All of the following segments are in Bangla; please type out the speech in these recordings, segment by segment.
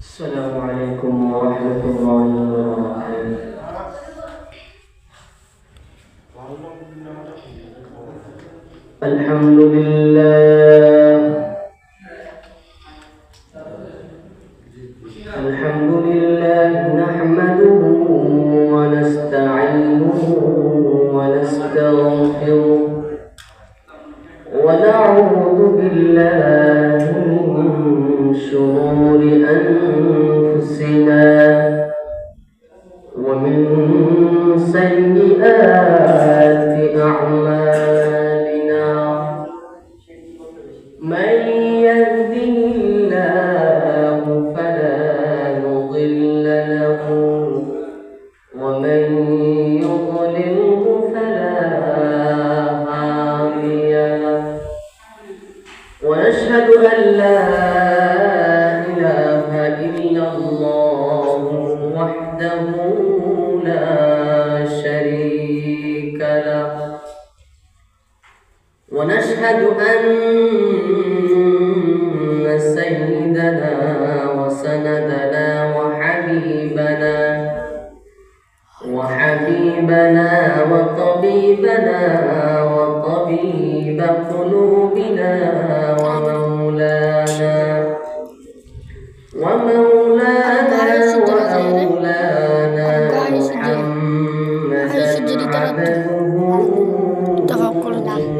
السلام عليكم ورحمة الله وبركاته. الحمد لله نحمده ونستعينه ونستغفره ونعوذ بالله من شرور أنفسنا ومن سيئات أعمالنا. من يهده الله فلا مضل له ومن يضلله فلا هادي له. ونشهد أن لا إله إلا الله وحده لا شريك له. ونشهد أن سيدنا وسندنا وحبيبنا وطبيبنا وطبيب قلوبنا ومولانا ومولانا محمدا عبده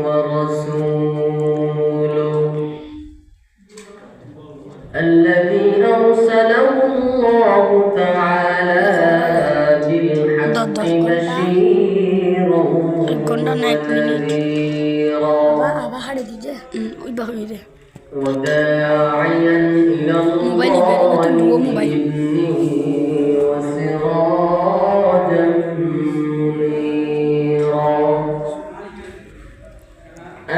ورسوله الذي أرسله الله تعالى بالحق بشيرا ونذيرا وداعيا إلى الله بإذنه وسراجا منيرا.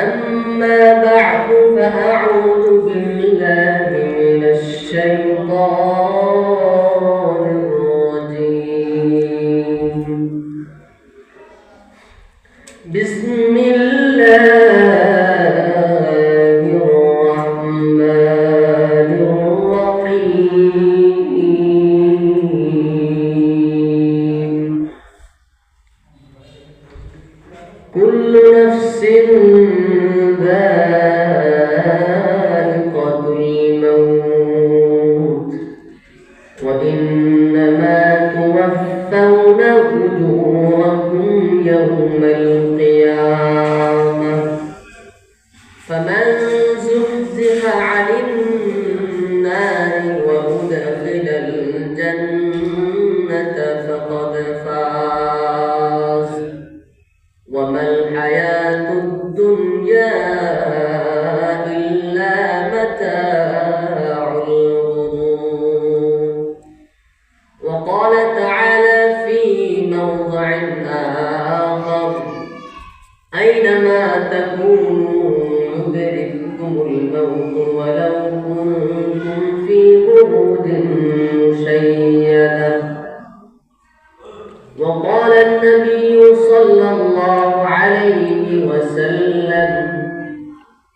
أما بعد فأعوذ بالله من الشيطان الرجيم. بسم الله الرحمن الرحيم. كل نفس ذائقة الموت وإنما توفون أجوركم يوم القيامة. فمن زحزح عن النار وأدخل الجنة فقد فاز وما الحياة الدنيا إلا متاع الغرور. وقال تعالى في موضع آخر: أينما تكونوا يدرككم الموت ولو كنتم في بروج مشيدة. وقال النبي صلى الله عليه وسلم: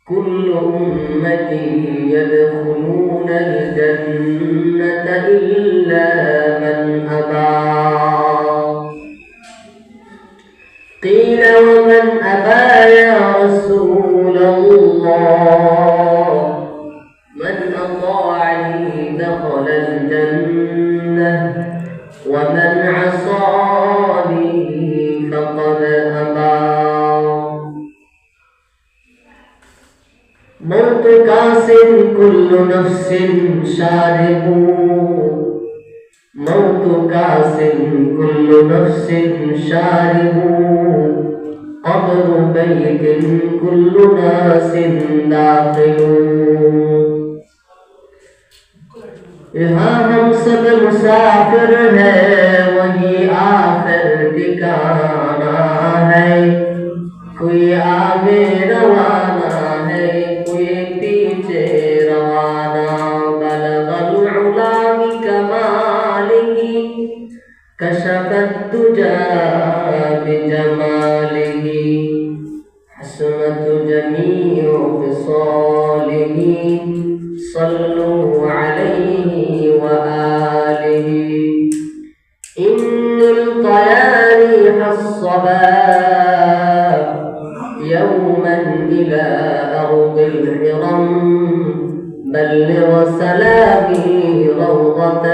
كل أمتي يدخلون الجنة إلا من أبى. قيل: ومن أبى يا رسول الله؟ من أطاعني دخل الجنة ومن عصاني فقد أبى. موت كاس كل نفس شارب. موت كاس كل نفس شارب. قبر بيت كل ناس داخل. यहाँ हम सब मुसाफिर हैं वही आखिर ठिकाना है. कोई आगे रवाना है कोई पीछे रवाना. बलगल उला बिकमालिही कशफत दुजा बिजमालिही हसनत जमीउ खिसालिही. सल्लु अलैहि व وسلامي روضة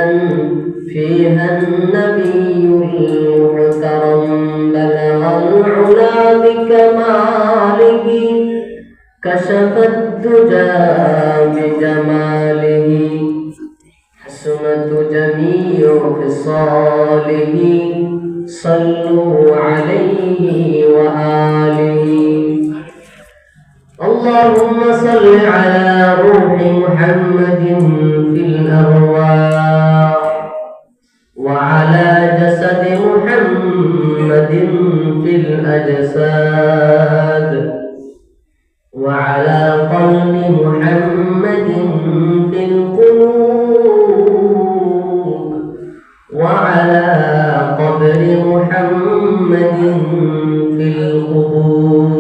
فيها النبي المحترم بلغ العلا بكماله كشف الدجى بجماله حسنت جميع خصاله صلوا عليه وآله اللهم صل على روح محمد في الأرواح وعلى جسد محمد في الأجساد وعلى قلب محمد في القلوب وعلى قبر محمد في القبور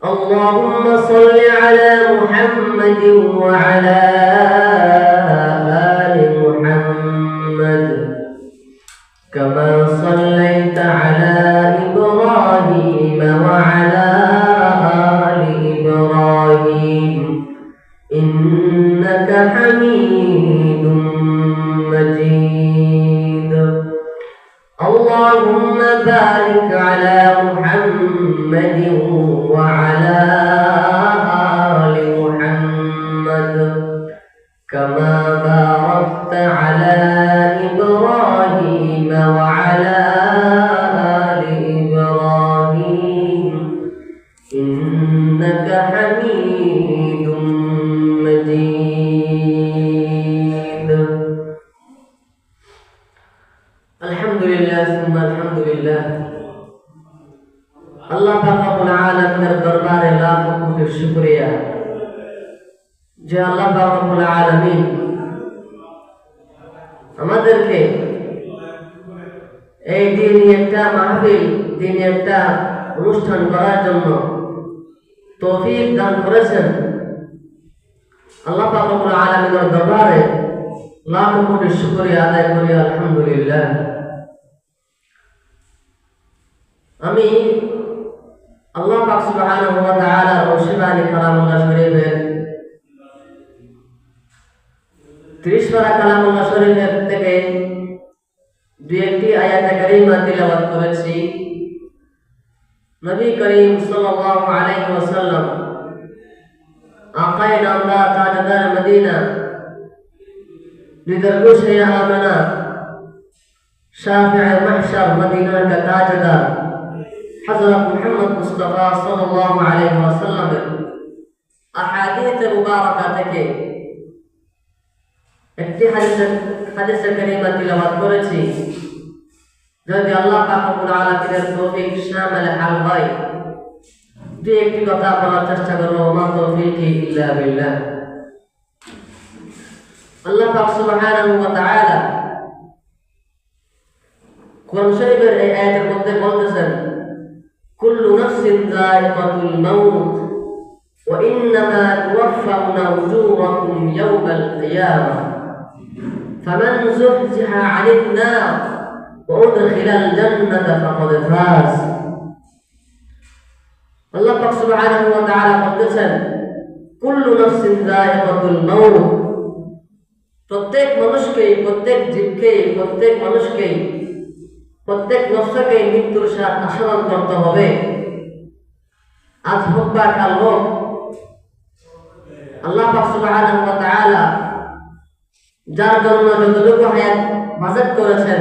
اللهم صل على محمد وعلى آل محمد كما صليت على إبراهيم وعلى آل إبراهيم إنك حميد مجيد اللهم بارك على محمد وعلى آل محمد كما باركت على إبراهيم وعلى آل إبراهيم إنك حميد مجيد الحمد لله ثم الحمد لله আল্লাহ পাক রব্বুল আলামিনের দরবারে লাখ কোটি শুকরিয়া যে আল্লাহ পাক রব্বুল আলামিন আমাদেরকে এই দিনই একটা মাহফিল দিনই একটা অনুষ্ঠান করার জন্য তৌফিক দান করেছেন আল্লাহ পাক রব্বুল আলামিনের দরবারে লাখ কোটি শুকরিয়া আদায় করি আলহামদুলিল্লাহ আমি আল্লাহ পাক সুবহানাহু ওয়া তাআলা রশিবানি কালামুল্লাহ শরীফের 30 পারা কালামুল্লাহ শরীফের থেকে দুই একটি আয়াত কারীমা তিলাওয়াত করেছি নবী করিম সাল্লাল্লাহু আলাইহি ওয়াসাল্লাম আকায়ে নামদার তাজদার মদিনা লিদরগুশে আমানা শাফি'e mahshar মদিনা का ताजदार हज़रत मोहम्मद मुस्तफ़ा सल्लल्लाहु अलैहि वसल्लम अहादीथ मुबारका থেকে একটি হাদিসে কারীমা তিলাওয়াত করেছি যদি আল্লাহ পাক রব্বুল আলামিনের তৌফিক শামিল হাল হয় দুই একটি কথা বলার চেষ্টা করব মা তৌফিকি ইল্লা বিল্লাহ আল্লাহ পাক সুবহানাহু ওয়া তাআলা কোরআন শরীফের এই আয়াতের মধ্যে বলতেছেন কুল্লু নাফসিন যায়িকাতুল মাউত ওয়া ইন্নামা তুওয়াফাউনা উজুরাকুম ইয়াওমাল কিয়ামাহ ফামান যুহজিহা 'আনিন নার ওয়া উদখিলাল জান্নাতা ফাকাদ ফাজ আল্লাহ পাক সুবহানাহু ওয়া তাআলা বলতেছেন কুল্লু নাফসিন যায়িকাতুল মাউত প্রত্যেক মানুষকে প্রত্যেক জীবকে প্রত্যেক মানুষকে প্রত্যেক নফসকে মৃত্যুর স্বাদ আস্বাদন করতে হবে আজ হোক বা কাল হোক আল্লাহ পাক সুবহানাহু ওয়া তাআলা যার জন্য যতটুকু হায়াত বাজেট করেছেন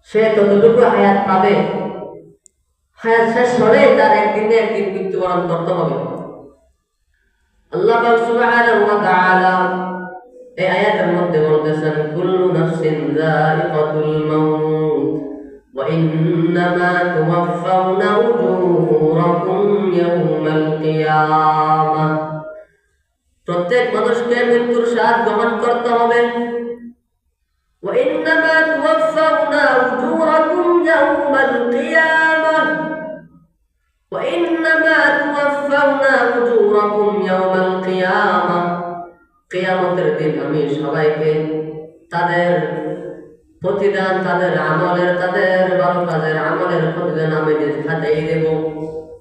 সে ততটুকু হায়াত পাবে হায়াত শেষ হলে তার একদিন মৃত্যুবরণ করতে হবে আল্লাহ পাক সুবহানাহু ওয়া তাআলা এই আয়াতের মধ্যে বলতেছেন কুল্লু নাফসিন যায়িকাতুল মাউত ওয়া ইন্নামা তুওয়াফাউনা উজুরাকুম ইয়াওমাল কিয়ামাহ প্রত্যেক মানুষকে মৃত্যুর স্বাদ গ্রহণ করতে হবে ওয়া ইন্নামা তুওয়াফাউনা উজুরাকুম ইয়াওমাল কিয়ামাহ ওয়া ইন্নামা তুওয়াফাউনা উজুরাকুম ইয়াওমাল কিয়ামাহ কিয়ামতের দিন আমি সবাইকে তাদের প্রতিদান তাদের আমলের তাদের ভালো কাজের আমলের প্রতিদান আমি নিজ হাতেই দেব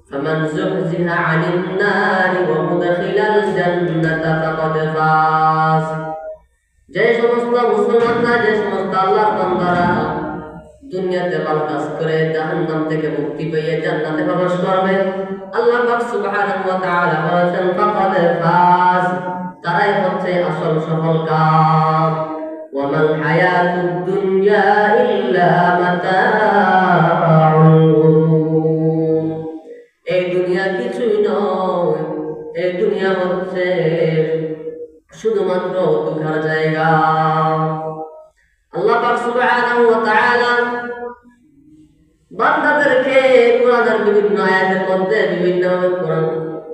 فمن زحزح عن النار وأدخل الجنة فقد فاز। যে সমস্ত মুসলমানরা, যে সমস্ত আল্লাহর বান্দারা দুনিয়াতে ভালো কাজ করে জাহান্নাম থেকে মুক্তি পেয়ে জান্নাতে প্রবেশ করবে, আল্লাহ পাক সুবহানাহু ওয়া তাআলা বলেছেন ফাকাদ ফাজ, তারাই হচ্ছে আসল সফলকাম। ওয়া মাল হায়াতুদ দুনিয়া ইল্লা মাতাউল গুরুর। এই দুনিয়া কিছুই নয়, এই দুনিয়া হচ্ছে শুধুমাত্র দুঃখের জায়গা। আল্লাহ পাক সুবহানাহু ওয়া তাআলা বান্দাদেরকে কোরআনের বিভিন্ন আয়াতের মধ্যে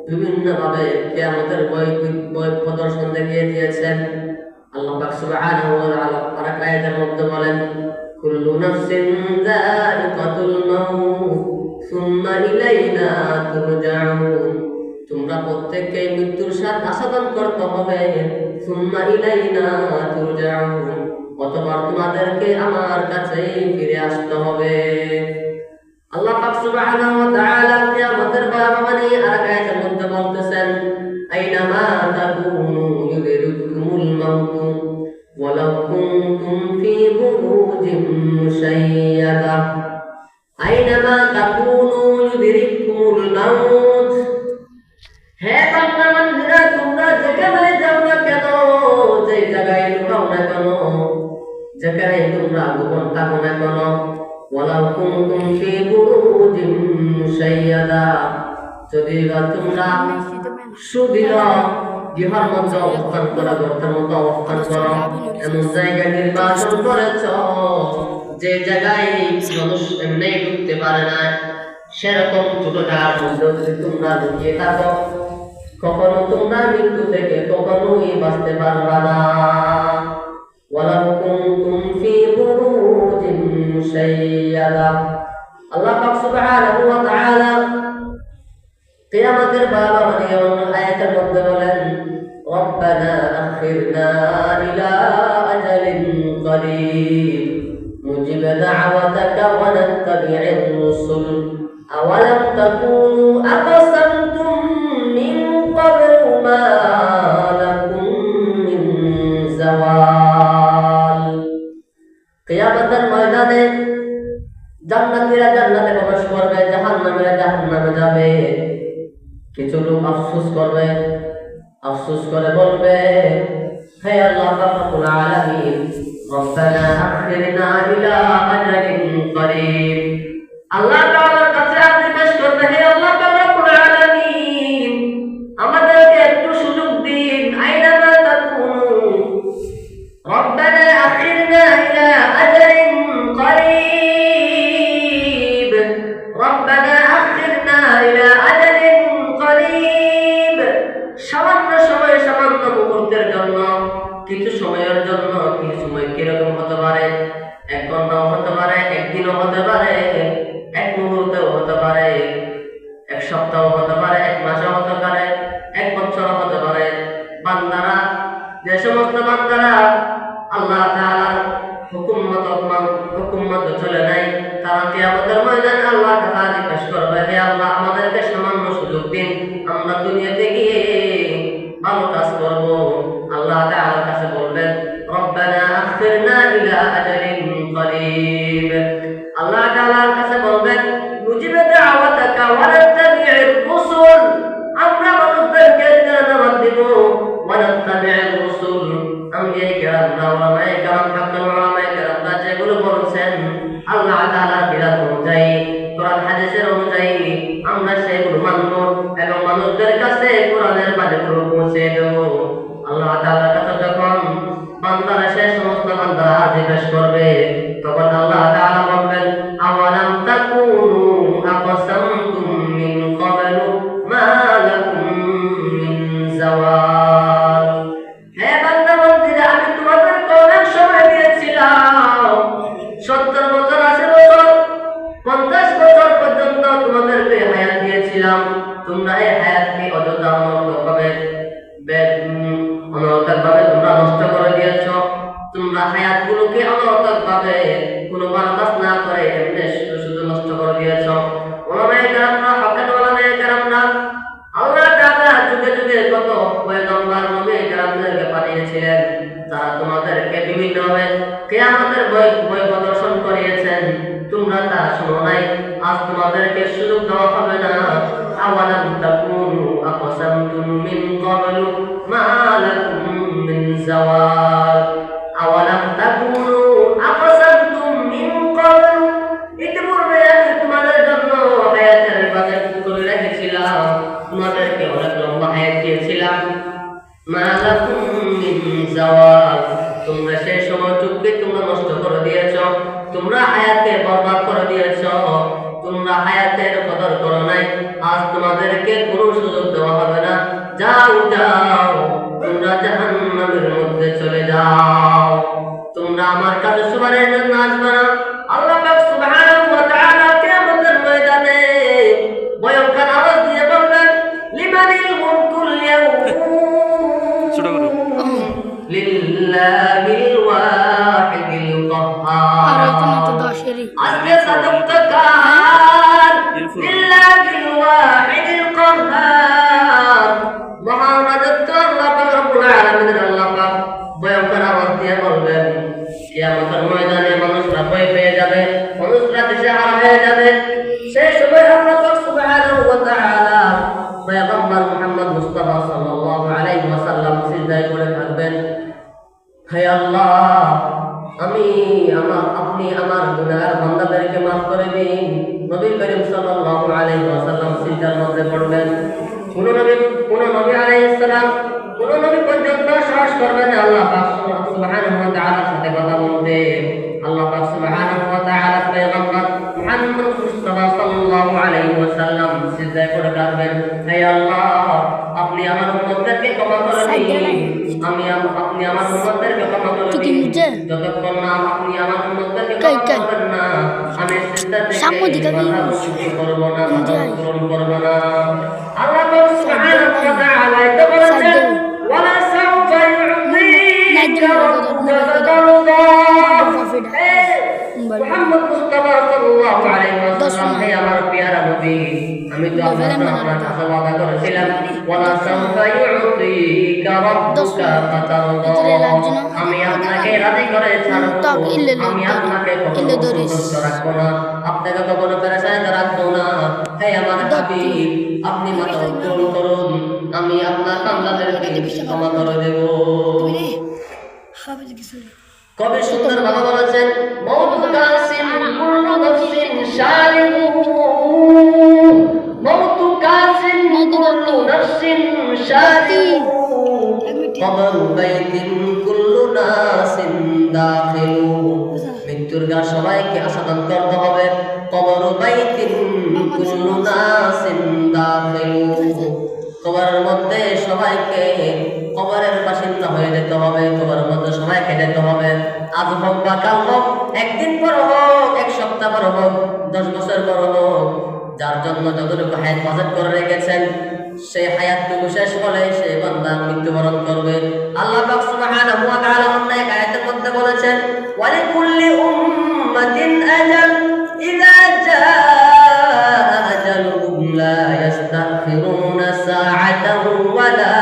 বিভিন্নভাবে কিয়ামতের ভয় প্রদর্শন দেখিয়ে দিয়েছেন। আল্লাহ পাক সুবহানাহু ওয়া তাআলা আরেক আয়াতের মধ্যে বলেন কুল্লু নাফসিন যায়িকাতুল মাউত সুম্মা ইলাইনা তুরজাউন। তোমরা প্রত্যেককে মৃত্যুর স্বাদ আস্বাদন করতে হবে, সুম্মা ইলাইনা তুরজাউন, অতঃপর তোমাদেরকে আমার কাছেই ফিরে আসতে হবে। আল্লাহ পাক সুবহানাহু ওয়া তাআলা কিয়ামতের ভয়াবহী আরেক আয়াতের মধ্যে বলতেছেন আইনামা তাকুনু ইউদরিকুমুল মাউত ওয়ালাউ কুনতুম ফি বুরুজিন মুশাইয়াদা। আইনামা তাকুনু ইউদরিকুমুল মাউত, হে বান্দারা তোমরা যেখানে যাও না কেন, যে জায়গায় লুকাও না কেন, যেখানে তোমরা গোপন থাকো না কেন, ওয়ালাউ কুনতুম ফি বুরুজিন মুশাইয়াদা, যদি তোমরা সুদৃঢ় গৃহের মধ্যে অবস্থান করো, গর্তের মধ্যে অবস্থান করো, এমন জায়গা নির্বাচন করেছ যে জায়গায় মানুষ এমনি ঢুকতে পারে না, সেরকম ছোট জায়গার মধ্যে যদি তোমরা লুকিয়ে থাকো, কখনো তোমরা মৃত্যু থেকে কখনোই বাঁচতে পারবা না। ওয়ালাউ কুনতুম ফি বুরুজিন মুশাইয়াদা। আল্লাহ পাক সুবহানাহু ওয়া তাআলা কিয়ামতের ভয়াবহী আয়াতের মধ্যে বলেন রব্বানা আখিরনা ইলা আজালিন করিব মুজিব দাওয়াতাকা ওয়া নাত্তাবি'র রুসুল আওয়ালাম তাকুনু আকসামতুম মিন ক্বাবলু মা লাকুম মিন যাওয়াল। কিয়ামতের ময়দানে জান্নাতীরা জান্নাতে প্রবেশ করবে, জাহান্নামীরা জাহান্নামে যাবে। কিছু লোক আফসোস করবে, আফসোস করে বলবে হে আল্লাহ রাব্বুল আলামিন রব্বানা আখিরনা ইলা আজালিন করিব। আল্লাহ তাআলার কাছে আরজি পেশ করবে, হে আল্লাহ রাব্বুল আলামিন আমাদেরকে একটু সুযোগ দিন। আইনামা তাকুনু রব্বানা আখিরনা ইলা আজালিন করিব, রব্বানা আখিরনা ইলা আজালিন করিব। সামান্য সময়, সামান্য মুহূর্তের জন্য, কিছু সময়ের জন্য, কিছু সময় কিরকম হতে পারে, 1 ঘন্টাও হতে পারে, 1 দিনও হতে পারে, 1 মুহূর্তেও হতে পারে, 1 সপ্তাহ হতে পারে, 1 মাসও হতে পারে, 1 বছরও হতে পারে। বান্দারা, যে সমস্ত বান্দারা আল্লাহ তাআলার হুকুম মতো চলে নাই, তারা কিয়ামতের ময়দানে আল্লাহর কাছে আরজি পেশ করবে, হে আল্লাহ আমাদেরকে সামান্য সুযোগ দিন, আমরা দুনিয়াতে গিয়ে ভালো কাজ করব। আল্লাহ তাআলার কাছে বলবেন রব্বানা আখিরনা ইলা আজালিন করিব। আল্লাহ তাআলার কাছে বলবেন মুজিব দাওয়াতাকা ওয়া নাত্তাবি'র রুসুল, আমরা মানুষদেরকে দাওয়াত দিব, ওয়া নাত্তাবি'র রুসুল, আম্বিয়া কিরাম, উলামায়ে কিরাম, হাক্কান উলামায়ে কিরাম যেগুলো বলেছেন আল্লাহ তাআলার বিধান অনুযায়ী, কোরআন হাদিসের অনুযায়ী আমরা সেগুলো মানব এবং মানুষদের কাছে কোরআনের বাণীগুলো পৌঁছে দেব। আল্লাহ তাআলার কাছে যখন বান্দারা, সে সমস্ত বান্দারা আরজি পেশ করবে, তখন আল্লাহ তাআলা বলবেন আওয়ালাম তাকুনু আকসামতুম মিন ক্বাবলু মা লাকুম মিন যাওয়াল। হে বান্দা বান্দীরা, আমি তোমাদেরকে অনেক সময় দিয়েছিলাম, 70 বছর, 80 বছর, 50 বছর পর্যন্ত তোমাদেরকে হায়াত দিয়েছিলাম। তোমরা এই হায়াতকে অযথা অনর্থকভাবে তোমরা নষ্ট করে দিয়েছ। তোমরা হায়াতগুলোকে অনর্থকভাবে কোনো বারদাস না করে এমনি শুধু শুধু নষ্ট করে দিয়েছ। উলামায়ে কেরামরা, হাক্কান উলামায়ে বানিয়েছিলেন, তারা তোমাদেরকে বিভিন্নভাবে কিয়ামতের ভয় প্রদর্শন করিয়েছেন, তোমরা তা শোনো নাই। আজ তোমাদেরকে সুযোগ দেওয়া হবে না। আওয়ালাম তাকুনু আকসামতুম মিন ক্বাবলু মা লাকুম মিন যাওয়াল। আওয়ালাম তাকুনু আকসামতুম মিন ক্বাবলু, ইতিপূর্বে আমি তোমাদের জন্য হায়াতের বাজার করে রেখেছিলাম, তোমাদেরকে অনেক লম্বা হায়াত দিয়েছিলাম। মা লাকুম মিন যাওয়াল, তোমরা সেই সময়টুকুকে তোমরা নষ্ট করে দিয়েছ, তোমরা হায়াতকে বরবাদ করে দিয়েছ, তোমরা হায়াতের কদর করো নাই। আজ তোমাদেরকে কোনো সুযোগ দেওয়া হবে না। যাও যাও, তোমরা জাহান্নামের মধ্যে চলে যাও, তোমরা আমার কাছে সুপারিশের জন্য আসবে না। আল্লাহ পাক সুবহানাহু ওয়া তাআলা কিয়ামতের ময়দানে ভয়ঙ্কর আওয়াজ দিয়ে বলবেন, লিমানিল মুলকুল ইয়াউম, লিল্লাহিল ওয়াহিদিল কাহ্হার। আজকে সাদুকার লিল্লাহিল ওয়াহিদিল কাহ্হার, মহান রাজত্ব আল্লাহ পাক রব্বুল আলামিনের আল্লাহ পাক ভয়ঙ্কর আওয়াজ দিয়ে বলবেন। কিয়ামতের ময়দানে মানুষরা ভয় পেয়ে যাবে, মানুষরা দিশেহারা হয়ে যাবে। সেই সময় আল্লাহ পাক সুবহানাহু ওয়া তাআলা পয়গম্বর মুহাম্মদ মুস্তাফা সাল্লাল্লাহু আলাইহি ওয়াসাল্লাম সিজদায় পড়ে থাকবেন, হে আল্লাহ, আপনি আমার গুনাহগার বান্দাদেরকে মাফ করে দিন। নবী করিম সাল্লাল্লাহু আলাইহি ওয়াসাল্লাম সিজদার মধ্যে পড়বেন। কোন নবী আলাইহিস সালাম কোন নবী পর্যন্ত সাহস করবেন না আল্লাহ পাক সুবহানাহু ওয়া তাআলার সাথে কথা বলতে। আল্লাহ পাক সুবহানাহু ওয়া তাআলা পয়গম্বর মুহাম্মদ মুস্তাফা সাল্লাল্লাহু আলাইহি ওয়াসাল্লাম সিজদায় পড়ে কাঁদবেন, হে আল্লাহ, আপনি আমার উম্মতদেরকে ক্ষমা করে দিন। আপনি আমার উম্মতদেরকে ক্ষমা করে দিন। যতক্ষণ না আপনি আমার উম্মতদেরকে ক্ষমা করবেন না, আমি সিজদা থেকে মাথা উঁচু করব না, মাথা উত্তোলন করব না। আল্লাহ পাক সুবহানাহু ওয়া তাআলা এটা বলেছেন, ওয়ালা সাউফা ইউ'তিকা রাব্বুকা ফাতারদা। মুহাম্মদ মুস্তাফা সাল্লাল্লাহু আলাইহি ওয়াসাল্লাম, হে আমার প্রিয় নবী, আমি তো আপনার কাছে ওয়াদা করেছিলাম, ওয়ালা সাউফা ইউ'তিকা রাব্বুকা ফাতারদা, আমি আপনাকে রাজি করে ছাড়ব, আমি আপনাকে কখনো সন্তুষ্ট রাখবো না, আপনাকে কখনো পেরেশানিতে রাখবো না। হে আমার হাবিব, আপনি মাথা উত্তোলন করুন, আমি আপনার বান্দাদেরকে ক্ষমা করে দেব। কবি সুন্দর ভাবে বলেছেন, মওতু কাসিম কুল্লু নাফসিন শারিবু, মওতু কাসিম কুল্লু নাফসিন শারিবু, কবর বাইতিন কুল্লু নাসিন দাখিলু। মৃত্যুর গা সবাইকে আস্বাদন করতে হবে। কবর বাইতিন কুল্লু নাসিন দাখিলু, কবরের মধ্যে সবাইকে কবরের বাসিন্দা হয়ে যেতে হবে, কবরের মধ্যে সবাইকে যেতে হবে। আজ হোক বা কাল হোক, একদিন পর হোক, এক সপ্তাহ পর হোক, 10 বছর পর হোক, যার জন্য যতটুকু হায়াত বাজেট করে রেখেছেন, সেই হায়াতটুকু শেষ হলে সেই বান্দা মৃত্যুবরণ করবে। আল্লাহ পাক সুবহানাহু ওয়া তাআলা অন্য এক আয়াতের মধ্যে বলেছেন, ওয়ালিকুল্লি উম্মাতিন আজাল, ইযা জাআ আজালুহুম লা ইস্তাখিরুনা সাআতান ওয়া লা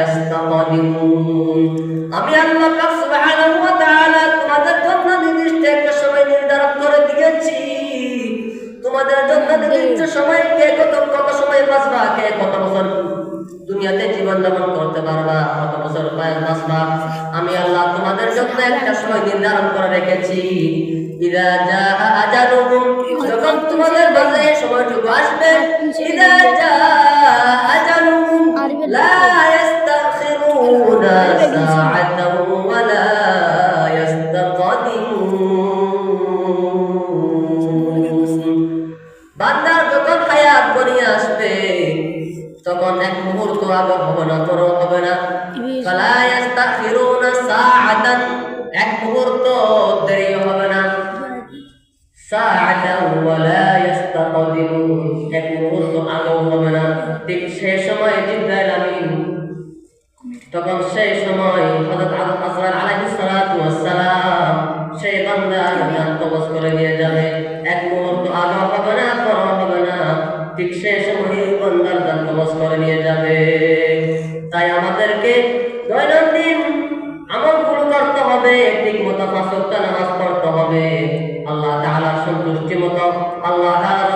ইস্তাকদিমুন। আমি আল্লাহ পাক সুবহানাহু ওয়া তাআলা তোমাদের জন্য নির্দিষ্ট একটা সময় নির্ধারণ করে দিয়েছি। তোমাদের জন্য নির্দিষ্ট সময়, কে কত সময় বাঁচবা, কে কত বছর দুনিয়াতে জীবন যাপন করতে পারবা, কত বছর বাঁচবা, আমি আল্লাহ তোমাদের জন্য একটা সময় নির্ধারণ করে রেখেছি। ইযা জাআ আজালুহুম, যখন তোমাদের বাজে সময়টুকু আসবে, ইযা জাআ আজালুহুম লা ইস্তাখিরুনা সাআতান ওয়া লা ইস্তাকদিমুন। বান্দার যখন হায়াত গনিয়ে আসবে, তখন এক মুহূর্ত আগে হবে না, পর হবে না। ফালা ইস্তাখিরুনা সাআতান, এক মুহূর্ত দেরি হবে না। সাআতান ওয়া লা ইস্তাকদিমুন, এক মুহূর্ত আগেও হবে না। ঠিক সেই সময় জিবরাইল আমিন, তখন সেই সময় হযরত আজরাইল আলাইহিস সালাতু ওয়াস সালাম সেই বান্দার জান কবজ করে নিয়ে যাবে। এক মুহূর্ত আগেও হবে না, পর হবে না, ঠিক সেই সময় বান্দার জান কবজ করে নিয়ে যাবে। তাই আমাদের আমাদেরকে দৈনন্দিন আমলগুলো করতে হবে, ঠিকমতো 5 ওয়াক্ত নামাজ পড়তে হবে, আল্লাহ তাআলার সন্তুষ্টি মতো, আল্লাহ তাআলার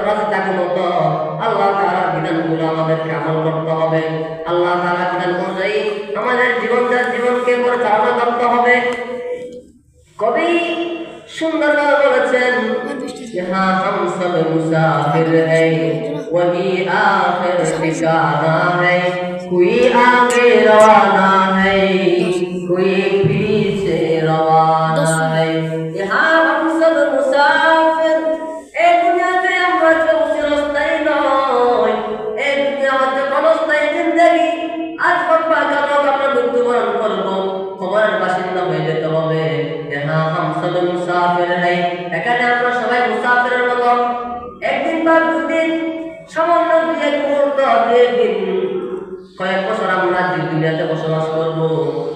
রাজি মতো আল্লাহ তাআলার বিধানগুলো আমাদেরকে আমল করতে হবে। আল্লাহ তাআলার বিধান অনুযায়ী আমাদের জীবনকে পরিচালনা করতে হবে। কবি সুন্দরভাবে বলেছেন, यहाँ हम सब मुसाफिर हैं वही आखिर ठिकाना है, कोई आगे रवाना है कोई पीछे रवाना है। यहाँ हम सब मुसाफिर, एक दुनियाते আমরা কেউ চিরস্থায়ী নয়, এই দুনিয়া হচ্ছে ক্ষণস্থায়ী জিন্দেগি। আজ হোক বা কাল হোক আমরা মৃত্যুবরণ করবো, খবরের বাসিন্দা হয়ে যেতে হবে। यहाँ हम सब मुसाफिर हैं, এখানে আমরা সবাই মুসাফিরের মতো, একদিন বা দুদিন, সামান্য এক মুহূর্ত, একদিন, কয়েক বছর আমরা দুনিয়াতে বসবাস করব।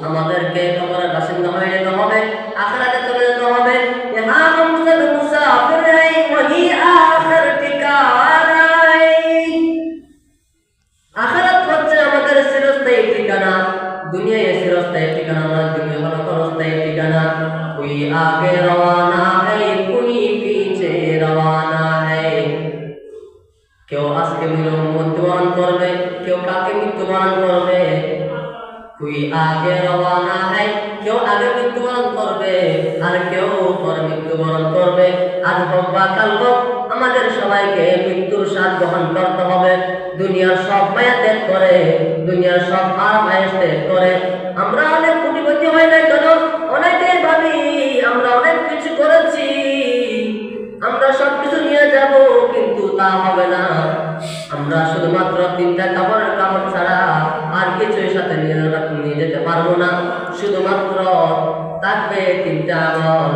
আমাদেরকে কবরের বাসিন্দা হয়ে যেতে হবে, আখিরাতে চলে যেতে হবে। यहाँ हम सब मुसाफिर हैं वही आखिर ठिकाना है। আখিরাত হচ্ছে আমাদের চিরস্থায়ী ঠিকানা, দুনিয়া এর চিরস্থায়ী ঠিকানা না, দুনিয়া হলো ক্ষণস্থায়ী ঠিকানা। कोई आगे रवाना है कोई पीछे रवाना है। কেউ আজকে মৃত্যুবরণ করবে, কেউ কালকে মৃত্যুবরণ করবে। कोई आगे रवाना है, কেউ আগে মৃত্যুবরণ করবে আর কেউ পরে মৃত্যুবরণ করবে। আজ হোক বা কাল হোক আমাদের সবাইকে মৃত্যুর স্বাদ গ্রহণ করতে হবে। দুনিয়ার সব মায়া ত্যাগ করে, দুনিয়ার সব আরাম-আয়েশ ত্যাগ করে আমরা অনেক কোটিপতি হই না কেন, অনেকেই ভাবি আমরা অনেক কিছু করেছি, আমরা সবকিছু নিয়ে যাব, কিন্তু তা হবে না। আমরা শুধুমাত্র 3টা কাপড় ছাড়া আর কিছুই সাথে নিয়ে যেতে পারবো না। শুধুমাত্র থাকবে 3টা আমল,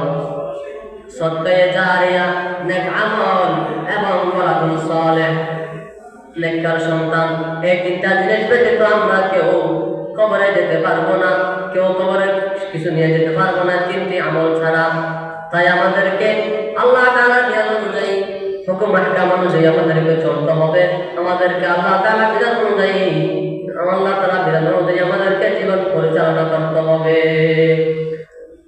সদকায়ে জারিয়া, নেক আমল এবং ওয়ালাদুন সালেহ, নেককার সন্তান। এই 3টা জিনিস ব্যতীত আমরা কেউ কবরে যেতে পারবো না, কেউ কবরে কিছু নিয়ে যেতে পারবো না 3টি আমল ছাড়া। তাই আমাদেরকে আল্লাহ তাআলার বিধান অনুযায়ী, হুকুম আহকাম অনুযায়ী আমাদেরকে চলতে হবে। আমাদেরকে আল্লাহ তাআলার বিধান অনুযায়ী আমাদেরকে জীবন পরিচালনা করতে হবে।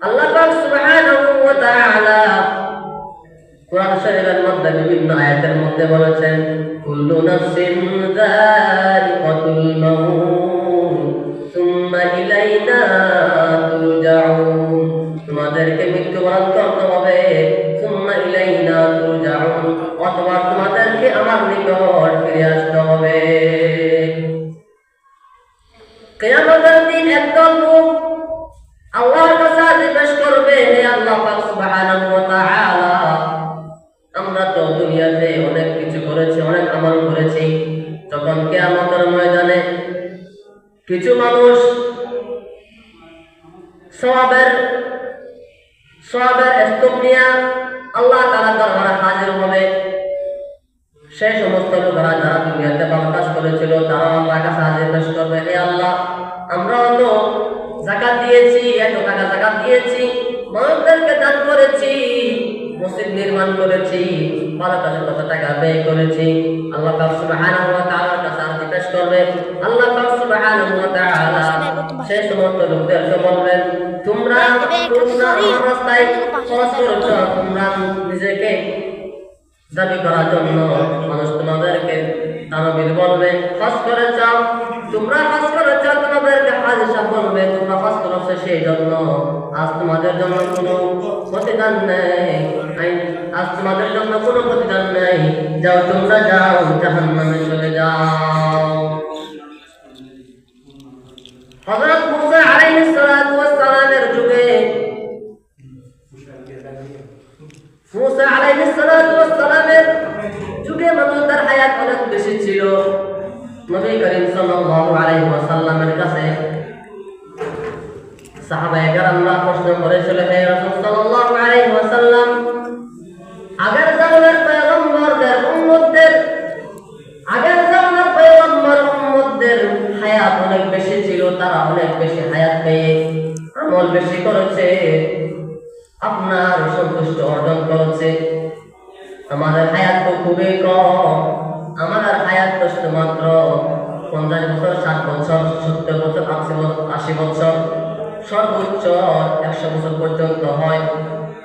আল্লাহ পাক সুবহানাহু ওয়া তাআলা কুরআন শরীফের মধ্যে বিভিন্ন আয়াতের মধ্যে বলেছেন, কুল্লু নাফসিন যায়িকাতুল মাউত সুম্মা ইলাইনা তুরজাউন। তোমাদেরকে মৃত্যুবরণ করতে হবে, সুম্মা ইলাইনা তুরজাউন, অথবা তোমাদেরকে আমার নিকট ফিরে আসতে হবে। কিয়ামতের দিন একদল লোক আল্লাহর কাছে জিজ্ঞেস করবে, হে আল্লাহ পাক সুবহানাহু ওয়া তাআলা, আমরা তো দুনিয়াতে অনেক কিছু করেছি, অনেক আমল করেছি। তখন কিয়ামতের ময়দানে কিছু মানুষ সওয়াবের স্তূপ নিয়ে আল্লাহ তাআলার দরবারে হাজির হবে। সেই সমস্ত লোকেরা যারা দুনিয়াতে ভালো কাজ করেছিল তারা আল্লাহর কাছে হাজির পেশ করবে, হে আল্লাহ, আমরা তো যাকাত দিয়েছি, এত টাকা যাকাত দিয়েছি, মানুষদেরকে দান করেছি, মসজিদ নির্মাণ করেছি, ভালো কাজে কত টাকা ব্যয় করেছি। আল্লাহ পাক সুবহানাহু ওয়া তাআলার কাছে আরজি পেশ করবে। আল্লাহ পাক সুবহানাহু ওয়া তাআলা সেই সমস্ত লোকদেরকে বলবেন, তোমরা আমার রাস্তায় খরচ করেছ, তোমরা নিজেকে দাবি করার জন্য মানুষ তোমাদেরকে তানবীর বলবে, হজ করে যাও, তোমরা হজ করে যাও, তোমাদেরকে হাজী সাহেব বলবে তোমরা হজ করেছো সেই জন্য, আজ তোমাদের জন্য কোনো প্রতিদান নেই, আজ তোমাদের জন্য কোনো প্রতিদান নেই, যাও তোমরা যাও, জাহান্নামে চলে যাও। হযরত মুসা আলাইহিস সালাতু ওয়াস সালামের যুগে, মুসা আলাইহিস সালাতু ওয়াস সালামের যুগে মানুষদের হায়াত অনেক বেশি ছিল। নবী করিম সাল্লাল্লাহু আলাইহি ওয়াসাল্লামের কাছে সাহাবায়ে কেরামরা প্রশ্ন করেছিল, হে রাসূল সাল্লাল্লাহু আলাইহি ওয়াসাল্লাম, আগের জামানার পয়গম্বরদের উম্মতদের হায়াত অনেক বেশি ছিল, তারা অনেক বেশি হায়াত পেয়ে আমল বেশি করেছে, আপনার সন্তুষ্ট অর্জন করেছে। আমাদের হায়াত তো খুবই কম, আমাদের হায়াত তো শুধুমাত্র 50 বছর, 60 বছর, 70 বছর, 80 বছর, সর্বোচ্চ 100 বছর পর্যন্ত হয়।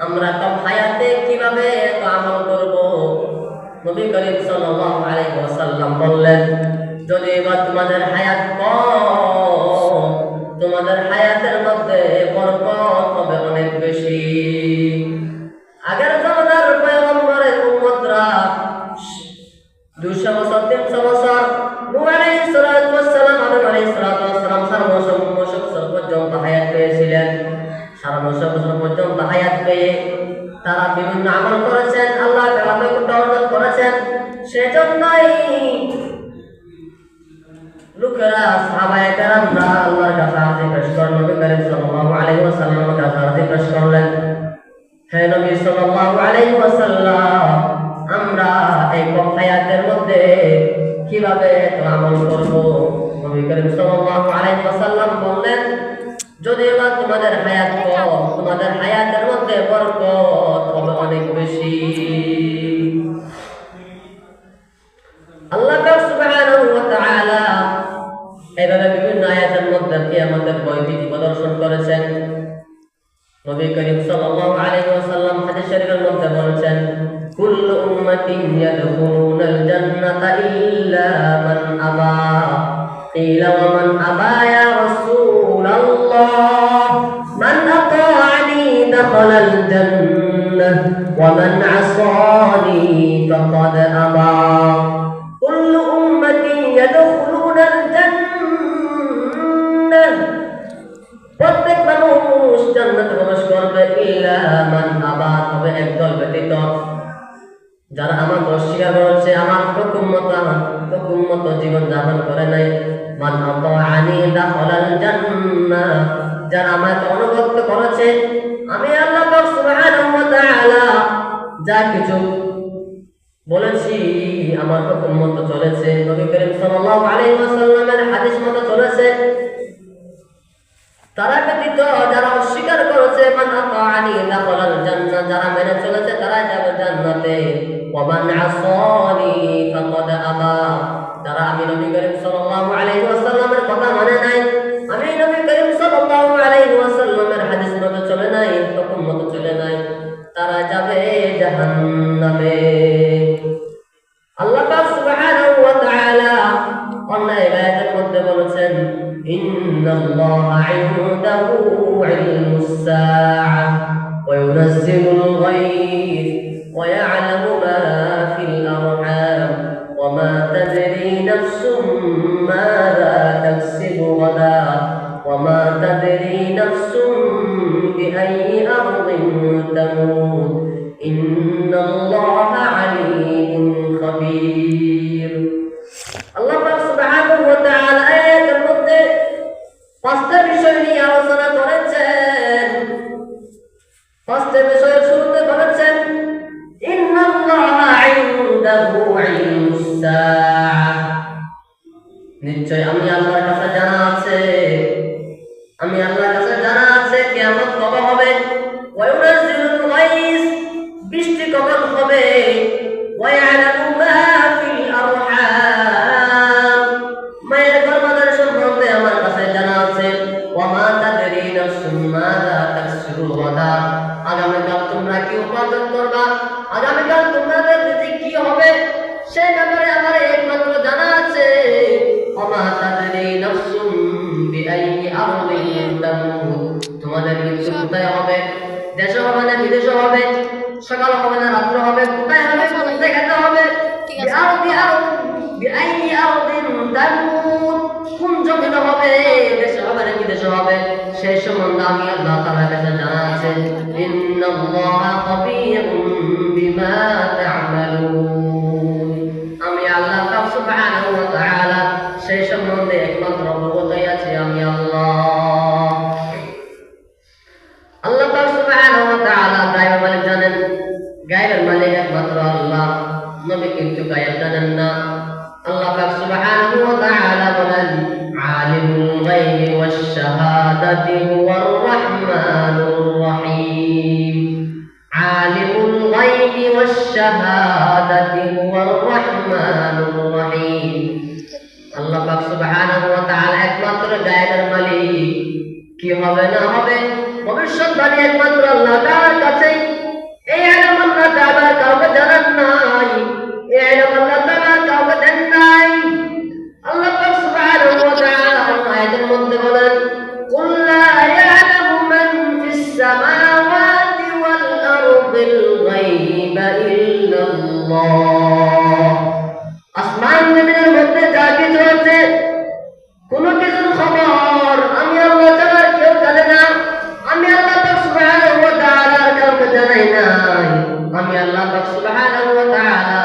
আমরা কম হায়াতে কিভাবে এত আমল করব? নবী করিম সাল্লাল্লাহু আলাইহি ওয়াসাল্লাম বললেন, যদি এবার তোমাদের হায়াত কম, তোমাদের হায়াতের মধ্যে বরকত হবে অনেক বেশি। আগের জামানার পয়গম্বরের উম্মতরা 200 বছর, 300 বছর, নূহ আলাইহিস সালাতু ওয়াস সালাম, আদম আলাইহিস সালাতু ওয়াস সালাম 950 বছর পর্যন্ত হায়াত পেয়েছিলেন। 950 বছর পর্যন্ত হায়াত পেয়ে তারা বিভিন্ন আমল করেছেন, আল্লাহ তাআলাকে অর্জন করেছেন। সেজন্যই লোকেরা সাহাবায়ে কেরামরা আল্লাহর কাছে আরজি পেশ করেন, নবী করিম সাল্লাল্লাহু আলাইহি ওয়াসাল্লামের কাছে আরজি পেশ করলেন, হে নবী সাল্লাল্লাহু আলাইহি ওয়াসাল্লাম, আমরা এই কম হায়াতের মধ্যে কিভাবে আমল করব? নবী করিম সাল্লাল্লাহু আলাইহি ওয়াসাল্লাম বললেন, যদি এবার তোমাদের হায়াত কম, তোমাদের হায়াতের মধ্যে বরকত হবে অনেক বেশি। আল্লাহ সুবহানাহু ওয়া তাআলা এইভাবে বিভিন্ন আয়াতের মধ্যে কিয়ামতের ভয়ভীতি প্রদর্শন করেছেন। নবী করিম সাল্লাল্লাহু আলাইহি ওয়াসাল্লাম হাদিস শরীফের মধ্যে বলেছেন, কুল্লু উম্মাতিন ইয়াদখুলুনাল জান্নাতা ইল্লা মান আবা। قيل ومن أبى يا رسول الله؟ من أطاعني دخل الجنة ومن عصاني فقد أبى। كل أمتي يدخلون الجنة، প্রত্যেক মানুষ জান্নাতে প্রবেশ করবে, ইল্লা মান আবা, তবে একদল ব্যতীত, যারা আমার অস্বীকার করেছে, আমার হুকুম মতো জীবন যাপন করে নাই। মান আতাআনি দাখালাল জান্নাহ, যারা আমাকে অনুগত করেছে, আমি আল্লাহ পাক সুবহানাহু ওয়া তাআলা যা কিছু বলেছি আমার হুকুম মতো চলেছে, নবী করিম সাল্লাল্লাহু আলাইহি ওয়াসাল্লামের হাদিস মতো চলেছে, তারা ব্যতীত যারা অস্বীকার করেছে, মান আতাআনি দাখালাল জান্নাহ, যারা মেনে চলেছে তারা যাবে জান্নাতে। ওয়া মান আসানি ফাকাদ আবা, যারা আমি নবী করিম সাল্লাল্লাহু আলাইহি ওয়াসাল্লামের কথা মানে নাই, আমি নবী করিম সাল্লাল্লাহু আলাইহি ওয়াসাল্লামের হাদিস মতো চলে নাই, হুকুম মতো চলে নাই, তারা যাবে জাহান্নামে। আল্লাহ পাক সুবহানাহু ওয়া তাআলা অন্য আয়াতের মধ্যে বলেছেন, ইন্নাল্লাহা ইনদাহু ইলমুস সাআহ ওয়া ইউনাজ্জিলুল গায়থ ওয়া ইয়া'লামু মা ফিল আরহাম ওয়া মা তাদরি নাফসুম মাযা তাকসিবু গাদা ওয়া মা তাদরি নাফসুম বিআইয়ি আরদিন তামুত ইন্নাল্লাহা আলীমুন খাবীর। আল্লাহ পাক সুবহানাহু ওয়া তাআলা আয়াতের মধ্যে 5টা বিষয় নিয়ে আলোচনা করেছেন। 5টা বিষয়ের শুরুতে বলেছেন, ইন্নাল্লাহা ইনদাহু ইলমুস সাআহ, নিশ্চয় আমি আল্লাহর কাছে জানা আছে, আমি আল্লাহর কাছে জানা আছে কিয়ামত কবে হবে। ওয়া ইউনাজ্জিলুল গায়স, বৃষ্টি কবে হবে। ওয়া ইয়ালামু মা ফিল আরহাম, মায়ের গর্ভধারণ সম্বন্ধে আমার কাছে জানা আছে। ওয়া মা তাদরি নাফসুম মাযা তাকসিবু গাদা, আগামীকাল তোমরা কি উপার্জন করবা, আগামীকাল তোমাদের রিজিক কি হবে, সে ব্যাপারে আমার একমাত্র জানা আছে। ওয়া মা তাদরি নাফসুম বিআইয়ি আরদিন তামুত, তোমাদের মৃত্যু কোথায় হবে, দেশে হবে না বিদেশে হবে, সকাল হবে না রাত্র হবে, কোথায় হবে, কোথায় খেতে হবে, বিআইয়ি আরদিন তামুত, কোন জমিনে হবে, দেশে হবে না বিদেশে হবে, সেই সম্বন্ধে আমি আল্লাহ তাআলার কাছে জানা আছে। ইন্নাল্লাহা খাবীরুম বিমা তা'মালুন, আমি আল্লাহ পাক সুবহানাহু ওয়া তাআলা সেই সম্বন্ধে একমাত্র অবগতই আছি আমি আল্লাহ। আল্লাহ পাক সুবহানাহু ওয়া তাআলা গায়বের মালিক জানেন, গায়বের মালিক একমাত্র আল্লাহ, নবী কিন্তু গায়ব জানেন না। আল্লাহ পাক সুবহানাহু ওয়া তাআলা বলেন, আলিমুল গায়বি ওয়াশ শাহাদাতি হুয়ার রাহমানুর রাহিম। আলিমুল গায়বি ওয়াশ শাহাদাতি হুয়ার রাহমানুর রাহিম, আল্লাহ পাক সুবহানাহু ওয়া তাআলা একমাত্র গায়েবের মালিক। কি হবে না হবে ভবিষ্যৎবাণী একমাত্র আল্লাহ তাআলার কাছেই। এই ইলম আল্লাহ তাআলা কাউকে জানান নাই, এই ইলম আল্লাহ তাআলা কাউকে দেন নাই। আল্লাহ পাক সুবহানাহু ওয়া তাআলা আয়াতের মধ্যে বলেন, কুল লা ইয়ালামু মান ফিস সামাওয়াতি ওয়াল আরদিল গায়বা ইল্লাল্লাহ। আসমান জমিনের মধ্যে যা কিছু আছে কোন কিছুর খবর আমি আল্লাহ তাআলা কেউ জানে না। আমি আল্লাহ পাক সুবহানাহু ওয়া তাআলা কাউকে জানাই নাই। আমি আল্লাহ পাক সুবহানাহু ওয়া তাআলা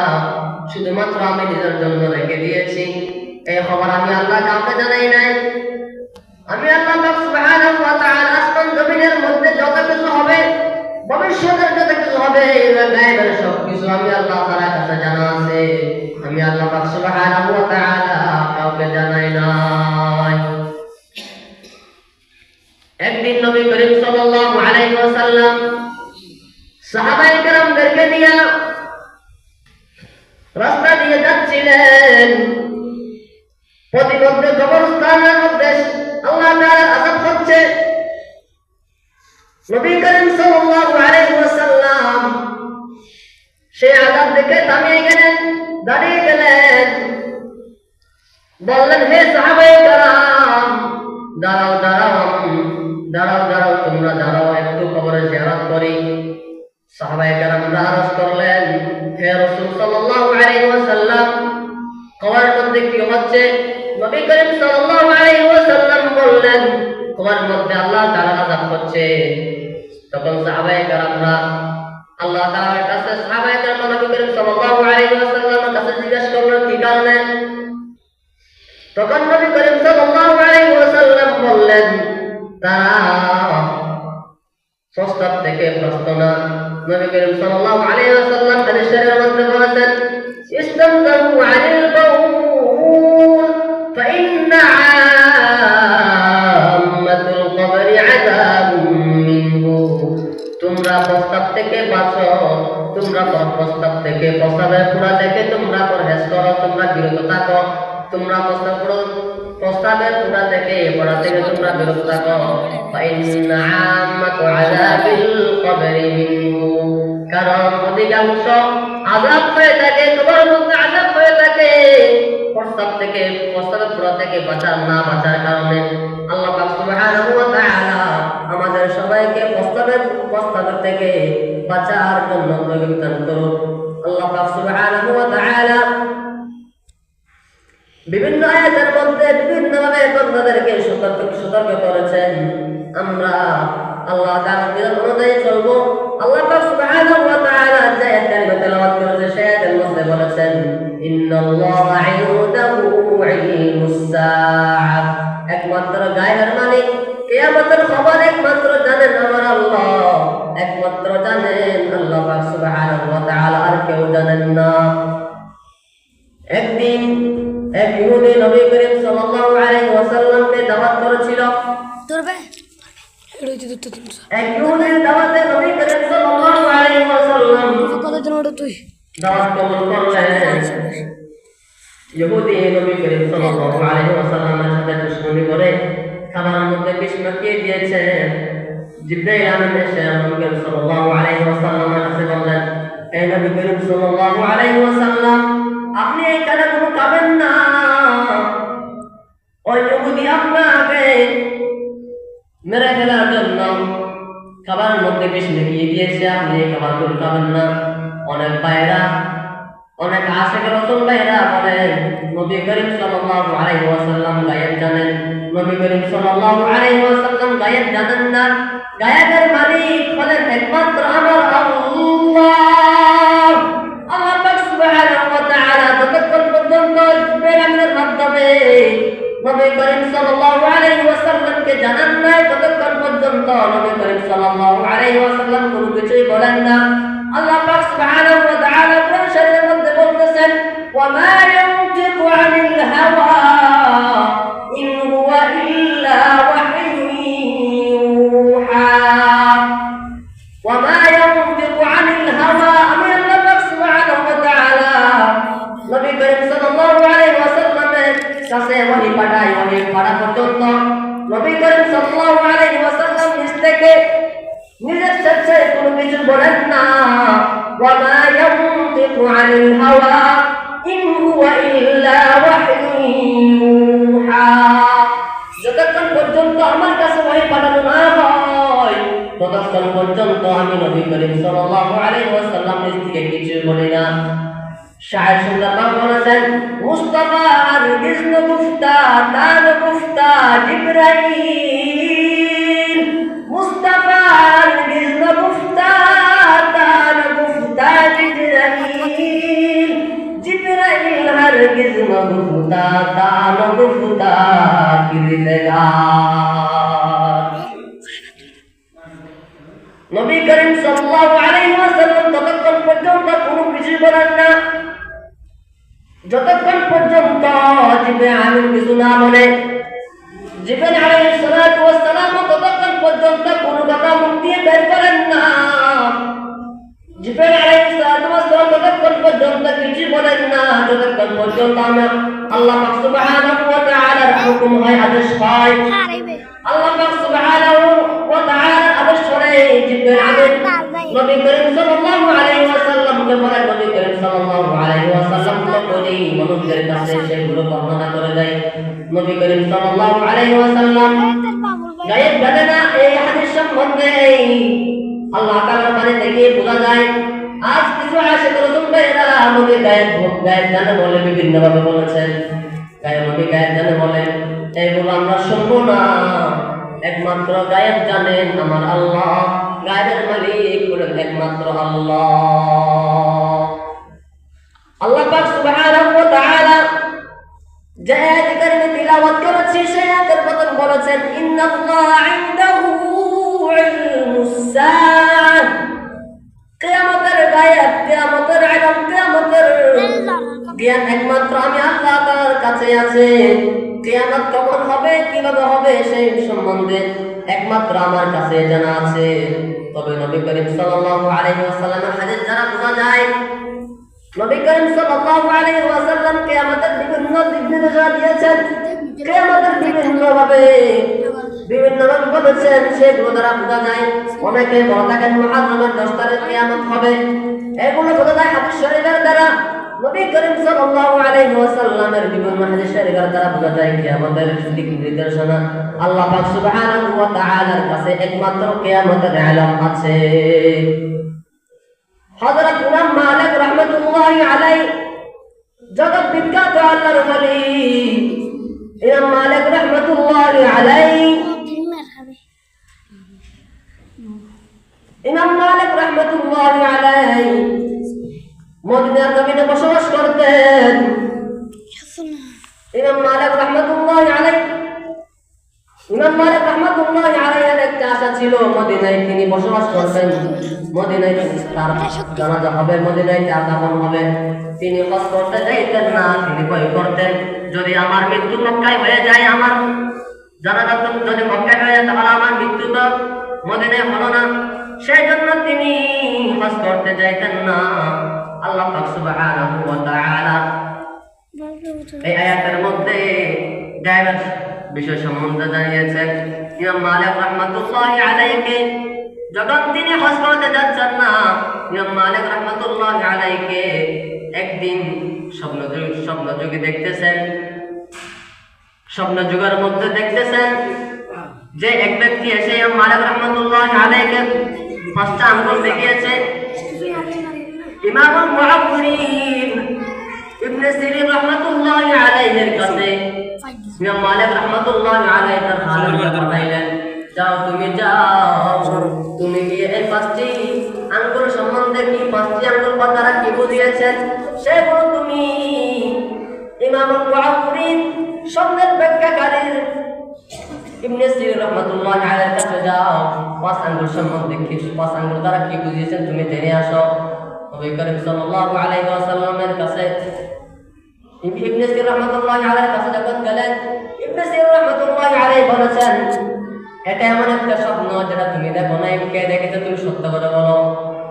শুধুমাত্র আমি নিজের জন্য রেখে দিয়েছি, এই খবর আমি আল্লাহ কাউকে জানাই নাই। আমি আল্লাহ পাক সুবহানাহু ওয়া তাআলা আসমান জমিনের মধ্যে যত কিছু হবে, ভবিষ্যতের যত কিছু হবে, গায়েবের সব কিছু আমি আল্লাহ তাআলার কাছে জানা আছে। আমি আল্লাহ পাক সুবহানাহু ওয়া তাআলা কাউকে জানাই নাই। একদিন নবী করিম সাল্লাল্লাহু আলাইহি ওয়াসাল্লাম সাহাবায়ে কেরামদেরকে নিয়ে রাস্তা দিয়ে যাচ্ছিলেন। প্রতিমধ্যে কবরস্থানের মধ্যে আল্লাহ তাআলা আযাব হচ্ছে। নবী করিম সাল্লাল্লাহু আলাইহি ওয়াসাল্লাম সেই আযাব দেখে থামিয়ে গেলেন, দাঁড়িয়ে গেলেন, বললেন, হে সাহাবায়ে কেরাম, দাঁড়াও দাঁড়াও দাঁড়াও দাঁড়াও, তোমরা দাঁড়াও, একটু কবরের জিয়ারত করি। সাহাবায়ে কেরামরা আরজ করলেন, হে রাসূল সাল্লাল্লাহু আলাইহি ওয়াসাল্লাম, কবরের মধ্যে কি হচ্ছে? নবী করিম সাল্লাল্লাহু আলাইহি ওয়াসাল্লাম বললেন, কবরের মধ্যে আল্লাহ তাআলা আযাব হচ্ছে। তখন সাহাবায়ে কেরামরা আল্লাহ তাআলার কাছে, সাহাবায়ে কেরাম নবী করিম সাল্লাল্লাহু আলাইহি ওয়াসাল্লামের কাছে জিজ্ঞাসা করলেন, কি কারণে? তখন নবী করিম সাল্লাল্লাহু আলাইহি ওয়াসাল্লাম বললেন, তারা প্রস্তাব থেকে প্রস্ত না। নবী করিম সাল্লাল্লাহু আলাইহি ওয়াসাল্লাম হাদিস শরীফের মধ্যে বলেছেন, ইসতামতাহু আনিল বাউল ফাইন্না আম্মাতুল কবরি আযাবুম মিনহু। তোমরা প্রস্তাব থেকে বাঁচো, তোমরা প্রস্তাব থেকে, প্রস্তাবের পুরা থেকে তোমরা পরহেজ করো, তোমরা বিরত থাকো। তোমরা প্রস্তাবের পুরা থেকে, পড়া থেকে তোমরা বিরত থাকো। ফাইন্না আম্মাতু আযাবিল কবরি মিনহু। কারণ অধিকাংশ আযাব হয়ে থাকে, কবরের মধ্যে আযাব হয়ে থাকে প্রস্তাব থেকে, প্রস্তাবের পুরা থেকে বাঁচার না বাঁচার কারণে। আল্লাহ পাক সুবহানাহু ওয়া তাআলা আমাদের সবাইকে প্রস্তাবের থেকে বাঁচার জন্য তৌফিক দান করুন। আল্লাহ পাক সুবহানাহু ওয়া তাআলা বিভিন্ন আয়াতের মধ্যে বিভিন্নভাবে বান্দাদেরকে সতর্ক করেছেন। আমরা আল্লাহ তাআলার বিধান অনুযায়ী চলবো। আল্লাহ পাক সুবহানাহু ওয়া তাআলা যে আয়াত কারিমা তেলাওয়াত করেছে সেই আয়াতের মধ্যে বলেছেন, ইন্নাল্লাহা ইনদাহু ইলমুস সাআ। একমাত্র গায়েবের মালিক, কিয়ামতের খবর একমাত্র জানেন আমার আল্লাহ, একমাত্র জানেন আল্লাহ পাক সুবহানাহু ওয়া তাআলা, আর কেউ জানেন না। একদিন এক ইহুদি নবী করিম সাল্লাল্লাহু আলাইহি ওয়াসাল্লামকে দাওয়াত করেছিল। এক ইহুদির দাওয়াতে নবী করিম সাল্লাল্লাহু আলাইহি ওয়াসাল্লাম দাওয়াত কবুল করলেন। ইহুদি নবী করিম সাল্লাল্লাহু আলাইহি ওয়াসাল্লামের সাথে দুশমনি করে খাবারের মধ্যে বিষ মাখিয়ে দিয়েছে। জিবরাইল আমিন এসে নবী করিম সাল্লাল্লাহু আলাইহি ওয়াসাল্লামের কাছে বললেন, হে নবী করিম সাল্লাল্লাহু আলাইহি ওয়াসাল্লাম, আপনি এই কাজে কোনো খাবেন না। ওই ইহুদি আপনাকে মেরে ফেলার জন্য খাবারের মধ্যে বিষ মিশিয়ে দিয়েছে, আপনি এই খাবারগুলো খাবেন না। অনেক ভাইরা, অনেক আশিক রাসূল ভাইরা বলেন, নবী করিম সাল্লাল্লাহু আলাইহি ওয়াসাল্লাম গায়েব জানেন। নবী করিম সাল্লাল্লাহু আলাইহি ওয়াসাল্লাম গায়েব জানেন না। গায়েবের মালিক হলেন একমাত্র আমার আল্লাহ। আল্লাহ পাক সুবহানাহু ওয়া তাআলা যতক্ষণ পর্যন্ত জিবরাইল আমিনের মাধ্যমে নবী করিম সাল্লাল্লাহু আলাইহি ওয়াসাল্লামকে জানান নাই, ততক্ষণ পর্যন্ত নবী করিম সাল্লাল্লাহু আলাইহি ওয়াসাল্লাম কোনো কিছুই বলেন না। আল্লাহ পাক সুবহানাহু ওয়া তাআলা কোরআন শরীফের মধ্যে বলতেছেন, ওয়া মা ইয়ানতিকু আনিল হাওয়া ইন হুয়া ইল্লা ওয়াহয়ুন ইউহা। ওয়া মা ইয়ানতিকু আনিল হাওয়া, আমি আল্লাহ পাক সুবহানাহু ওয়া তাআলা নবী করিম সাল্লাল্লাহু আলাইহি ওয়াসাল্লামের কাছে ينطق عن الهوى إن هو إلا وحي يوحى যতক্ষণ পর্যন্ত আমার কাছে ওহী পাঠানো না হয় ততক্ষণ পর্যন্ত আমি নবী করিম সাল্লাল্লাহু আলাইহি ওয়াসাল্লাম নিজ থেকে কিছু বলি না। শায়ের সুন্দরভাবে বলেছেন, মুস্তাফা হারগিজ গুফতা তান গুফতা জিবরাইল, মুস্তাফা হারগিজ গুফতা তান গুফতা জিবরাইল, জিবরাইল হারগিজ গুফতা তান গুফতা কিরদার। নবী করিম সাল্লাল্লাহু আলাইহি ওয়াসাল্লাম ততক্ষণ পর্যন্ত কোনো কিছু বলেন না যতক্ষণ পর্যন্ত জিবরাইল আমিন কিছু না বলে। জিবরাইল আলাইহিস সালাতু ওয়াস সালাম ততক্ষণ পর্যন্ত কোনো কথা মুখ দিয়ে বের করেন না। জিবরাইল আলাইহিস সালাতু ওয়াস সালাম ততক্ষণ পর্যন্ত কিছু বলেন না যতক্ষণ পর্যন্ত আল্লাহ পাক সুবহানাহু ওয়া তাআলার হুকুম হয়, আদেশ হয়। আল্লাহ পাক সুবহানাহু ওয়া তাআলার আদেশ শুনে জিবরাইল আমিন নবী করিম সাল্লাল্লাহু আলাইহি ওয়াসাল্লামকে বলেন, নবী করিম সাল্লাল্লাহু আলাইহি ওয়াসাল্লাম তখনই মানুষদের কাছে সেগুলো বর্ণনা করে দেয়। নবী করিম সাল্লাল্লাহু আলাইহি ওয়াসাল্লাম গায়েব জানে না। এই হাদিস সম্বন্ধে আল্লাহ তাআলার বাণী থেকে বোঝা যায় আজ কিছু আশিক রাসূল ভাইরা নবী গায়েব জানে বলে বিভিন্ন ভাবে বলেছেন। নবী গায়েব জানে বলে এগুলো আমরা শুনবো না। একমাত্র গায়েব জানেন আমার আল্লাহ, গায়েবের মালিক হলেন একমাত্র আল্লাহ। আল্লাহ পাক সুবহানাহু ওয়া তাআলা যে আয়াত কারিমে তিলাওয়াত করেছি সেই আয়াতের প্রথম বলেছেন, ইন্নাল্লাহা ইনদাহু ইলমুস সাআহ, কিয়ামতের গায়েব, কিয়ামতের ইলম, কিয়ামতের জ্ঞান একমাত্র আমি আল্লাহ তাআলার কাছে আছে। কিয়ামত কখন হবে, কিভাবে হবে সেই সম্বন্ধে একমাত্র আমার কাছে জানা আছে। তবে নবী করিম সাল্লাল্লাহু আলাইহি ওয়াসাল্লামের হাদিস দ্বারা বোঝা যায় নবী করিম সাল্লাল্লাহু আলাইহি ওয়াসাল্লাম কিয়ামতের বিভিন্ন দিক নির্দেশনা দিয়েছেন। কিয়ামতের বিভিন্ন ভাবে বলেছেন, সেগুলো দ্বারা বোঝা যায়। অনেকে বলে থাকেন মুহররমের 10 তারিখ কিয়ামত হবে, এগুলো বোঝা যায় হাদিস শরীফের দ্বারা। নবী করিম সাল্লাল্লাহু আলাইহি ওয়াসাল্লামের বিভিন্ন হাদিস শরীফের দ্বারা বোঝা যায় কিয়ামতের দিক নির্দেশনা আল্লাহ পাক সুবহানাহু ওয়া তাআলার কাছে একমাত্র কিয়ামতের ইলম আছে। হযরত ইমাম মালিক রাহমাতুল্লাহি আলাইহি জগৎ বিখ্যাত আল্লাহর ওলি ইমাম মালিক রাহমাতুল্লাহি আলাইহি, ইমাম মালিক রাহমাতুল্লাহি আলাইহি মদিনার জমিনে বসবাস করতেন। ইমাম মালিক রাহমাতুল্লাহি আলাইহির একটা আশা ছিল মদিনায় তিনি বসবাস করতেন, মদিনায় তার জানাজা হবে, মদিনায় তার দাফন হবে। তিনি হজ করতে যাইতেন না, তিনি ভয় করতেন যদি আমার মৃত্যু মক্কায় হয়ে যায়, আমার জানাজা যদি মক্কায় হয়ে যায় তাহলে আমার মৃত্যু তো মদিনায় হলো না। সেই জন্য তিনি হজ করতে যাইতেন না। আল্লাহ পাক সুবহানাহু ওয়া তাআলা এই আয়াতের মধ্যে গায়েবের বিষয় সম্বন্ধে জানিয়েছেন। ইমাম মালিক রাহমাতুল্লাহি আলাইহি যখন তিনি হজ করতে যাচ্ছেন না, ইমাম মালিক রাহমাতুল্লাহি আলাইহি একদিন স্বপ্নযোগে দেখতেছেন, স্বপ্নযুগের মধ্যে দেখতেছেন যে এক ব্যক্তি এসে ইমাম মালিক রাহমাতুল্লাহি আলাইহি 5টা আঙ্গুল দেখিয়েছে। ইমামুল মুআব্বিরিন ইবনে সিরিন রাহমাতুল্লাহি আলাইহির কাছে ইমাম মালিক রাহমাতুল্লাহি আলাইহি তার হালত জানাইলেন, যাও তুমি গিয়ে এই 5টি আঙ্গুল সম্বন্ধে কি 5টি আঙ্গুল দ্বারা কি বুঝিয়েছেন সেগুলো তুমি ইমামুল মুআব্বিরিন স্বপ্নের ব্যাখ্যাকারীর ইবনে সিরিন রাহমাতুল্লাহি আলাইহির কাছে যাও, 5 আঙ্গুল সম্বন্ধে কি 5 আঙ্গুল দ্বারা কি বুঝিয়েছেন তুমি জেনে আসো। নবী করিম সাল্লাল্লাহু আলাইহি ওয়াসাল্লামের কাছে ইবনে সিরিন রাহমাতুল্লাহি আলাইহির কাছে যখন গেলেন, ইবনে সিরিন রাহমাতুল্লাহি আলাইহি বলেছেন, এটা এমন একটা স্বপ্ন যেটা তুমি দেখো নাই, কে দেখেছে তুমি সত্য করে বলো।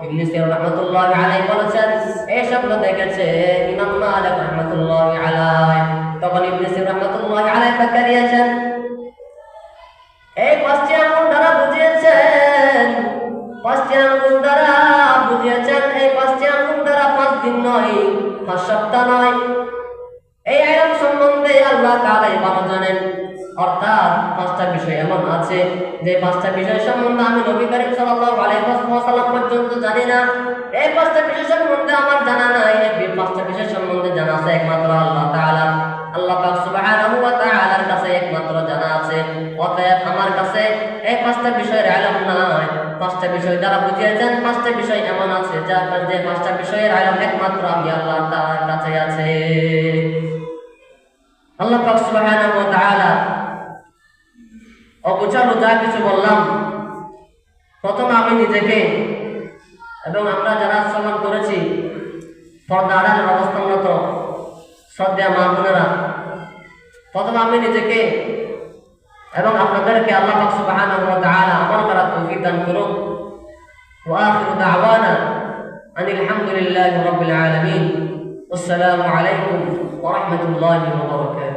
ইবনে সিরিন রাহমাতুল্লাহি আলাইহি বলেছেন, এই স্বপ্ন দেখেছে ইমাম মালিক রাহমাতুল্লাহি আলাইহি। তখন ইবনে সিরিন রাহমাতুল্লাহি আলাইহি ব্যাখ্যা দিয়েছেন, এই 5টি আঙ্গুল দ্বারা বুঝিয়েছেন, 5টি আঙ্গুল দ্বারা বুঝিয়েছেন, এই 5টি আঙ্গুল দ্বারা 5 ভিন্ন নয়, 5 সপ্তাহ নয়। এই ইলম সম্বন্ধে আল্লাহ তাআলাই ভালো জানেন। অর্থাৎ 5টা বিষয় এমন আছে যে 5টা বিষয় সম্বন্ধে আমি নবী করিম সাল্লাল্লাহু আলাইহি ওয়াসাল্লাম পর্যন্ত জানি না। এই 5টা বিষয় সম্বন্ধে আমার জানা নাই। এই 5টা বিষয় সম্বন্ধে জানা আছে একমাত্র আল্লাহ তাআলা। আল্লাহ পাক সুবহানাহু ওয়া তাআলার কাছে একমাত্র জানা আছে। অতএব আমার কাছে এই 5টা বিষয়ের ইলম নাই। 5টা বিষয় দ্বারা বুঝিয়েছেন 5টা বিষয় এমন আছে যে 5টা বিষয়ের ইলম একমাত্র আমি আল্লাহ তাআলার কাছে আছে। আল্লাহ পাক সুবহানাহু ওয়া তাআলা অবুঝালো যা কিছু বললাম, প্রথম আমি নিজেকে এবং আমরা যারা শ্রবণ করেছি পর্দা আড়ালের অবস্থানরত শ্রদ্ধেয় মা বোনেরা, প্রথম আমি নিজেকে এবং আপনাদেরকে আল্লাহ পাক সুবহানাহু ওয়া তাআলা আমল করার তৌফিক দান করুন। ওয়া আখিরু দাওয়ানা আনিল হামদুলিল্লাহি রাব্বিল আলামিন। আসসালামু আলাইকুম ওয়া রাহমাতুল্লাহি ওয়া বারাকাতুহু।